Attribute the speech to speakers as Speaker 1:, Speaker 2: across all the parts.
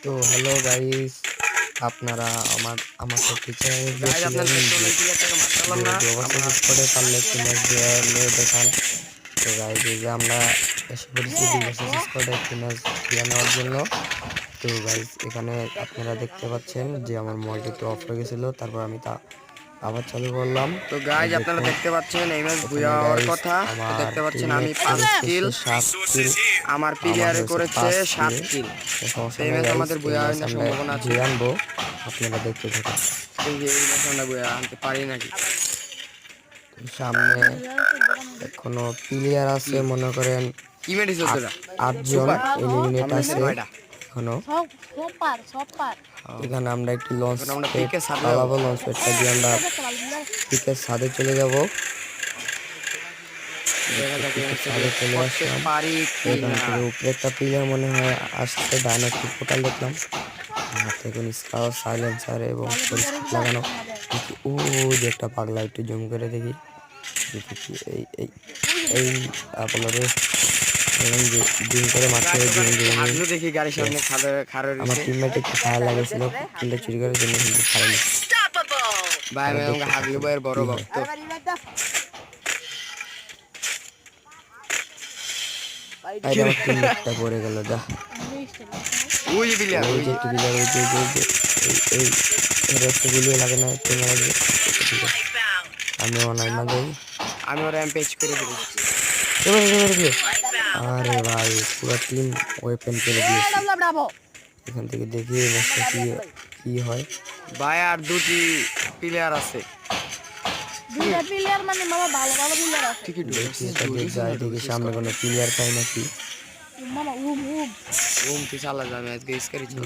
Speaker 1: তো hello guys, আপনারা আমাকে টিচারের দিয়েছিলেন যে ওভারসিজ স্কোয়াডে পারলে একটি ম্যাচ নিয়ে দেখান। তো গাইস, এই যে আমরা এসে পড়েছি ওভারসিজ স্কোয়াডে একটি ম্যাচ দিয়ে নেওয়ার জন্য। তো গাইস, এখানে আপনারা দেখতে পাচ্ছেন যে আমার মলটি অফ হয়ে গেছিল, তারপর আমি তা আবার চালু করলাম।
Speaker 2: তো গাইজ আপনারা দেখতে পাচ্ছেন এই ম্যাচ বুয়া হওয়ার কথা। তো
Speaker 1: আমার
Speaker 2: দেখতে পাচ্ছেন আমি
Speaker 1: টিমমেট
Speaker 2: 5 কিল,
Speaker 1: 7 কিল,
Speaker 2: আমার
Speaker 1: আমার
Speaker 2: প্লেয়ারে
Speaker 1: হয়েছে
Speaker 2: করেছে
Speaker 1: 5
Speaker 2: 7
Speaker 1: কিল।
Speaker 2: কিল।
Speaker 1: সমস্যা
Speaker 2: এই
Speaker 1: নেই
Speaker 2: ম্যাচ
Speaker 1: গাইস,
Speaker 2: আমাদের
Speaker 1: এই
Speaker 2: বুয়া
Speaker 1: ম্যাচ
Speaker 2: হওয়ার
Speaker 1: আমরা
Speaker 2: সম্ভাবনা আছে।
Speaker 1: জিতে আনবো, আপনারা দেখতে থাকুন।
Speaker 2: এই যে এই ম্যাচ আমরা বুয়া আনতে পারি নাকি।
Speaker 1: সামনে এখনো প্লেয়ার আছে, মনে করেন
Speaker 2: কি মেডিস তোরা
Speaker 1: 8 জন এলিমিনেট আছে এখনো। এখানে আমরা একটি লঞ্চ
Speaker 2: আমরা
Speaker 1: প্যাড
Speaker 2: পিকে সাথে
Speaker 1: চালাবো, লঞ্চ প্যাডটা দিয়ে আমরা পিকের ছাদে চলে যাব। ছাদে চলে আসলাম,
Speaker 2: পারি কি
Speaker 1: এখান
Speaker 2: না।
Speaker 1: থেকে উপরে একটা প্লেয়ার মনে হয় আসছে, ডান একটি পোর্টাল দেখলাম, হাতে কোন স্কাউট সাইলেন্সার এবং লাগানো। ও যে একটা পাগলা, একটু জুম করে দেখি। এই এই এই আপনাদের জুম করে মারতে হবে, জুম
Speaker 2: দেখি গাড়ির সামনে খাড়া
Speaker 1: আমার
Speaker 2: রয়েছে।
Speaker 1: টিমমেট একটু ফায়ার লাগাইছিল কিন্তু চুরি করার জন্য, কিন্তু পারেনি।
Speaker 2: ভাই আমি আমাকে হাগলু ভাইয়ের বড় ভক্ত।
Speaker 1: আরে আমার টিমমেটটা পড়ে গেল, যা।
Speaker 2: ওই বিলিয়ার
Speaker 1: ওই যে একটু বিলিয়ার, ওই যে এই একটা গুলিও লাগে না, একটু লাগবে। ঠিক আছে, আমি অনাইমা দেই,
Speaker 2: আমি ওরা এমপেজ করে দিয়েছি।
Speaker 1: আরে ভাই, পুরো টিম ওয়েপেন করে দিয়েছে। এখান থেকে দেখি এই ম্যাচটা কি হয়।
Speaker 2: ভাই আর দুটি প্লেয়ার আছে।
Speaker 1: দেখি এটা দিয়ে যাই, দেখি সামনে কোনো প্লেয়ার পাই নাকি।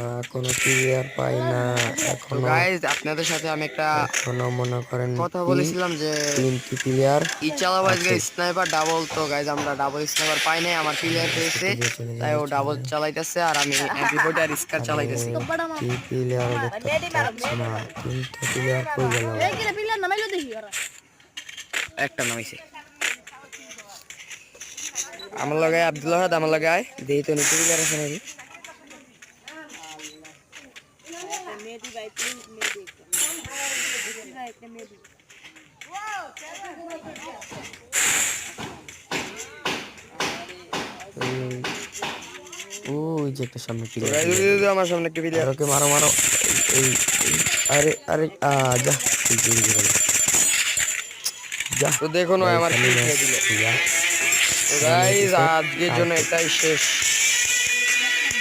Speaker 1: না, কোনো প্লেয়ার পাই না এখনো।
Speaker 2: আপনাদের সাথে আমি একটা
Speaker 1: এখনো মনে করেন
Speaker 2: কথা বলেছিলাম যে
Speaker 1: 3টি প্লেয়ার আছে।
Speaker 2: Sniper double. তো গাইজ আমরা ডাবল স্নাইপার পাই নাই, আমার প্লেয়ার পেয়েছে, তাই ও ডাবল চালাইতেছে আর আমি এমপি40 আর স্কার চালাইতেছি।
Speaker 1: প্লেয়ার দেখতে পাচ্ছি না, 3টা প্লেয়ার কই গেল?
Speaker 2: একটা নামাইছে আমার লাগায় আব্দুল আহাদ, আমার লাগায় দেই তো নিচে প্লেয়ার আছে নাকি।
Speaker 1: ওই যে একটা সামনে প্লেয়ার,
Speaker 2: আমার সামনে একটা প্লেয়ার।
Speaker 1: ওকে মারো মারো। এই আরে আরে যা, যা।
Speaker 2: তো দেখো না আমার
Speaker 1: তো
Speaker 2: গাইজ আজকের জন্য এটাই শেষ।